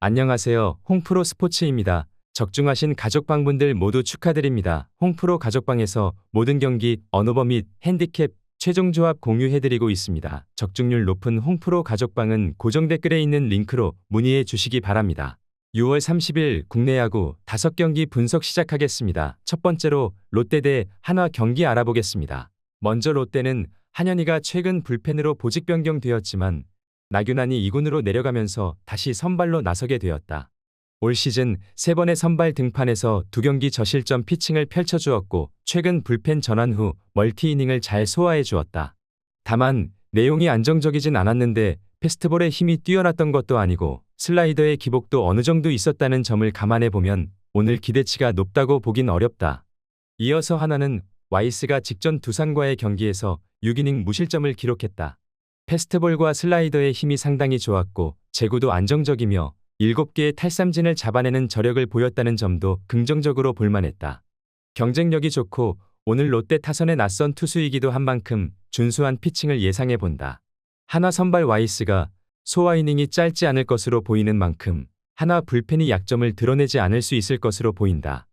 안녕하세요. 홍프로 스포츠입니다. 적중하신 가족방분들 모두 축하드립니다. 홍프로 가족방에서 모든 경기, 언오버 및 핸디캡, 최종 조합 공유해드리고 있습니다. 적중률 높은 홍프로 가족방은 고정 댓글에 있는 링크로 문의해 주시기 바랍니다. 6월 30일 국내 야구 5경기 분석 시작하겠습니다. 첫 번째로 롯데 대 한화 경기 알아보겠습니다. 먼저 롯데는 한현희가 최근 불펜으로 보직 변경되었지만 나균환이 2군으로 내려가면서 다시 선발로 나서게 되었다. 올 시즌 3번의 선발 등판에서 2경기 저실점 피칭을 펼쳐주었고 최근 불펜 전환 후 멀티이닝을 잘 소화해 주었다. 다만 내용이 안정적이진 않았는데 패스트볼의 힘이 뛰어났던 것도 아니고 슬라이더의 기복도 어느 정도 있었다는 점을 감안해 보면 오늘 기대치가 높다고 보긴 어렵다. 이어서 한화는 와이스가 직전 두산과의 경기에서 6이닝 무실점을 기록했다. 패스트볼과 슬라이더의 힘이 상당히 좋았고 제구도 안정적이며 7개의 탈삼진을 잡아내는 저력을 보였다는 점도 긍정적으로 볼만했다. 경쟁력이 좋고 오늘 롯데 타선의 낯선 투수이기도 한 만큼 준수한 피칭을 예상해본다. 한화 선발 와이스가 소화 이닝이 짧지 않을 것으로 보이는 만큼 한화 불펜이 약점을 드러내지 않을 수 있을 것으로 보인다.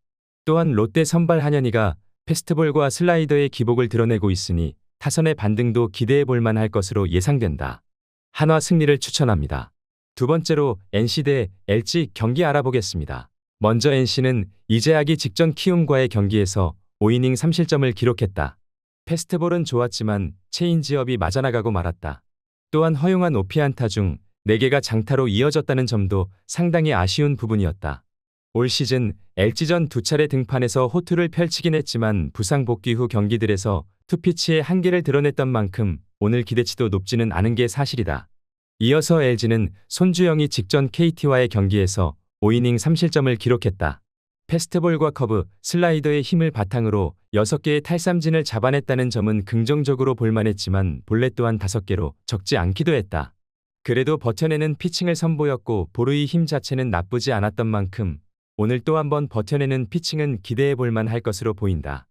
또한 롯데 선발 한현희가 패스트볼과 슬라이더의 기복을 드러내고 있으니 타선의 반등도 기대해볼 만할 것으로 예상된다. 한화 승리를 추천합니다. 두 번째로 NC 대 LG 경기 알아보겠습니다. 먼저 NC는 이재학이 직전 키움과의 경기에서 5이닝 3실점을 기록했다. 패스트볼은 좋았지만 체인지업이 맞아나가고 말았다. 또한 허용한 오피안타 중 4개가 장타로 이어졌다는 점도 상당히 아쉬운 부분이었다. 올 시즌 LG전 2차례 등판에서 호투를 펼치긴 했지만 부상 복귀 후 경기들에서 투피치의 한계를 드러냈던 만큼 오늘 기대치도 높지는 않은 게 사실이다. 이어서 LG는 손주영이 직전 KT와의 경기에서 5이닝 3실점을 기록했다. 패스트볼과 커브, 슬라이더의 힘을 바탕으로 6개의 탈삼진을 잡아냈다는 점은 긍정적으로 볼만했지만 볼넷 또한 5개로 적지 않기도 했다. 그래도 버텨내는 피칭을 선보였고 볼의 힘 자체는 나쁘지 않았던 만큼 오늘 또 한번 버텨내는 피칭은 기대해볼 만할 것으로 보인다.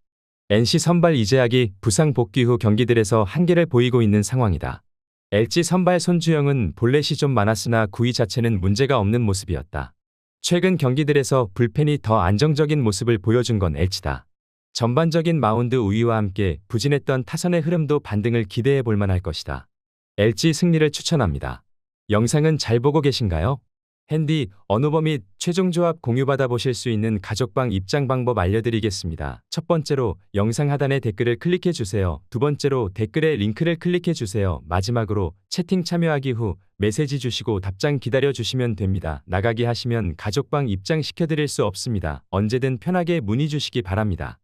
NC 선발 이재학이 부상 복귀 후 경기들에서 한계를 보이고 있는 상황이다. LG 선발 손주영은 볼넷이 좀 많았으나 구위 자체는 문제가 없는 모습이었다. 최근 경기들에서 불펜이 더 안정적인 모습을 보여준 건 LG다. 전반적인 마운드 우위와 함께 부진했던 타선의 흐름도 반등을 기대해볼 만할 것이다. LG 승리를 추천합니다. 영상은 잘 보고 계신가요? 핸디, 언오버 및 최종 조합 공유받아 보실 수 있는 가족방 입장 방법 알려드리겠습니다. 첫 번째로 영상 하단에 댓글을 클릭해 주세요. 두 번째로 댓글에 링크를 클릭해 주세요. 마지막으로 채팅 참여하기 후 메시지 주시고 답장 기다려 주시면 됩니다. 나가기 하시면 가족방 입장 시켜드릴 수 없습니다. 언제든 편하게 문의 주시기 바랍니다.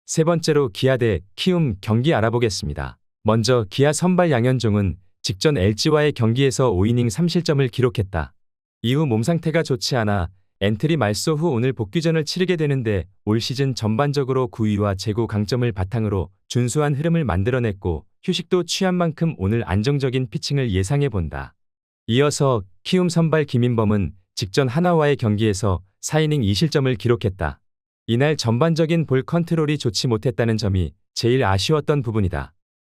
세 번째로 기아 대 키움 경기 알아보겠습니다. 먼저 기아 선발 양현종은 직전 LG와의 경기에서 5이닝 3실점을 기록했다. 이후 몸 상태가 좋지 않아 엔트리 말소 후 오늘 복귀전을 치르게 되는데 올 시즌 전반적으로 구위와 제구 강점을 바탕으로 준수한 흐름을 만들어냈고 휴식도 취한 만큼 오늘 안정적인 피칭을 예상해본다. 이어서 키움 선발 김인범은 직전 하나와의 경기에서 4이닝 2실점을 기록했다. 이날 전반적인 볼 컨트롤이 좋지 못했다는 점이 제일 아쉬웠던 부분이다.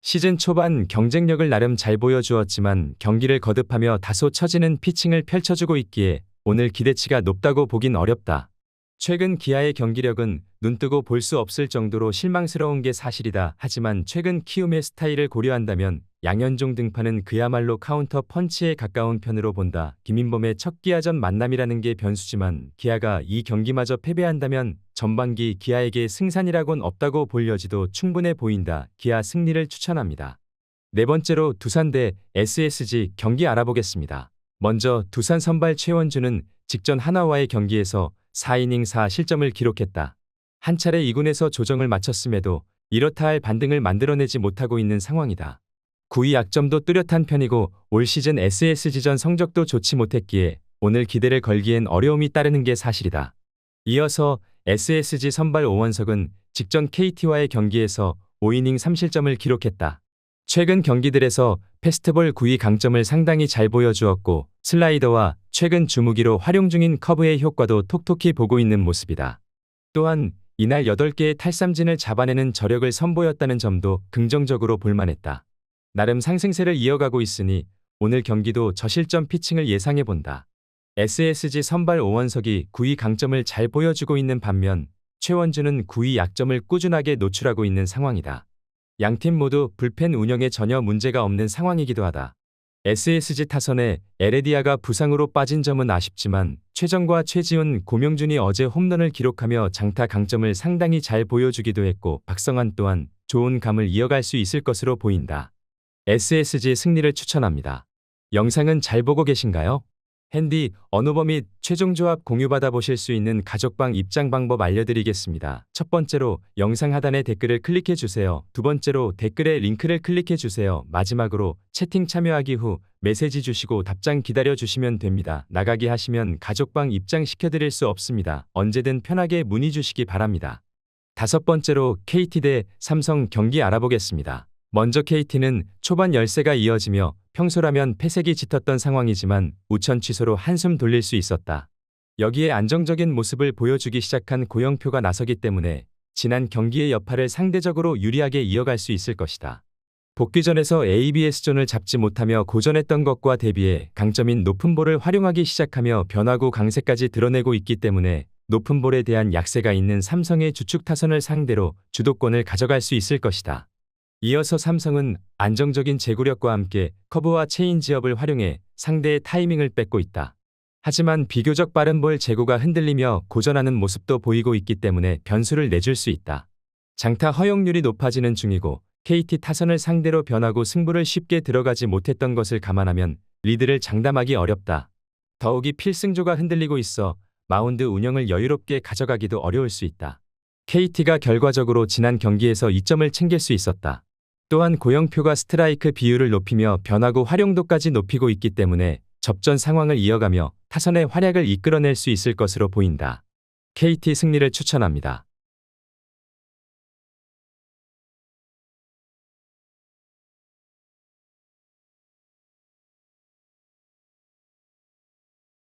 시즌 초반 경쟁력을 나름 잘 보여주었지만 경기를 거듭하며 다소 처지는 피칭을 펼쳐주고 있기에 오늘 기대치가 높다고 보긴 어렵다. 최근 기아의 경기력은 눈뜨고 볼 수 없을 정도로 실망스러운 게 사실이다. 하지만 최근 키움의 스타일을 고려한다면 양현종 등판은 그야말로 카운터 펀치에 가까운 편으로 본다. 김인범의 첫 기아전 만남이라는 게 변수지만 기아가 이 경기마저 패배한다면 전반기 기아에게 승산이라곤 없다고 볼 여지도 충분해 보인다. 기아 승리를 추천합니다. 네 번째로 두산 대 SSG 경기 알아보겠습니다. 먼저 두산 선발 최원주는 직전 하나와의 경기에서 4이닝 4실점을 기록했다. 한 차례 2군에서 조정을 마쳤음에도 이렇다 할 반등을 만들어내지 못하고 있는 상황이다. 구위 약점도 뚜렷한 편이고 올 시즌 SSG전 성적도 좋지 못했기에 오늘 기대를 걸기엔 어려움이 따르는 게 사실이다. 이어서 SSG 선발 오원석은 직전 KT와의 경기에서 5이닝 3실점을 기록했다. 최근 경기들에서 패스트볼 구위 강점을 상당히 잘 보여주었고 슬라이더와 최근 주무기로 활용 중인 커브의 효과도 톡톡히 보고 있는 모습이다. 또한 이날 8개의 탈삼진을 잡아내는 저력을 선보였다는 점도 긍정적으로 볼만했다. 나름 상승세를 이어가고 있으니 오늘 경기도 저실점 피칭을 예상해본다. SSG 선발 오원석이 9위 강점을 잘 보여주고 있는 반면 최원주는 9위 약점을 꾸준하게 노출하고 있는 상황이다. 양팀 모두 불펜 운영에 전혀 문제가 없는 상황이기도 하다. SSG 타선에 에레디아가 부상으로 빠진 점은 아쉽지만 최정과 최지훈, 고명준이 어제 홈런을 기록하며 장타 강점을 상당히 잘 보여주기도 했고 박성환 또한 좋은 감을 이어갈 수 있을 것으로 보인다. SSG 승리를 추천합니다. 영상은 잘 보고 계신가요? 핸디, 언어버 및 최종 조합 공유받아 보실 수 있는 가족방 입장 방법 알려드리겠습니다. 첫 번째로 영상 하단에 댓글을 클릭해 주세요. 두 번째로 댓글에 링크를 클릭해 주세요. 마지막으로 채팅 참여하기 후 메시지 주시고 답장 기다려 주시면 됩니다. 나가기 하시면 가족방 입장 시켜드릴 수 없습니다. 언제든 편하게 문의 주시기 바랍니다. 다섯 번째로 KT 대 삼성 경기 알아보겠습니다. 먼저 KT는 초반 열세가 이어지며 평소라면 패색이 짙었던 상황이지만 우천 취소로 한숨 돌릴 수 있었다. 여기에 안정적인 모습을 보여주기 시작한 고영표가 나서기 때문에 지난 경기의 여파를 상대적으로 유리하게 이어갈 수 있을 것이다. 복귀전에서 ABS존을 잡지 못하며 고전했던 것과 대비해 강점인 높은 볼을 활용하기 시작하며 변화구 강세까지 드러내고 있기 때문에 높은 볼에 대한 약세가 있는 삼성의 주축 타선을 상대로 주도권을 가져갈 수 있을 것이다. 이어서 삼성은 안정적인 제구력과 함께 커브와 체인지업을 활용해 상대의 타이밍을 뺏고 있다. 하지만 비교적 빠른 볼 제구가 흔들리며 고전하는 모습도 보이고 있기 때문에 변수를 내줄 수 있다. 장타 허용률이 높아지는 중이고 KT 타선을 상대로 변화구 승부를 쉽게 들어가지 못했던 것을 감안하면 리드를 장담하기 어렵다. 더욱이 필승조가 흔들리고 있어 마운드 운영을 여유롭게 가져가기도 어려울 수 있다. KT가 결과적으로 지난 경기에서 2점을 챙길 수 있었다. 또한 고영표가 스트라이크 비율을 높이며 변화구 활용도까지 높이고 있기 때문에 접전 상황을 이어가며 타선의 활약을 이끌어낼 수 있을 것으로 보인다. KT 승리를 추천합니다.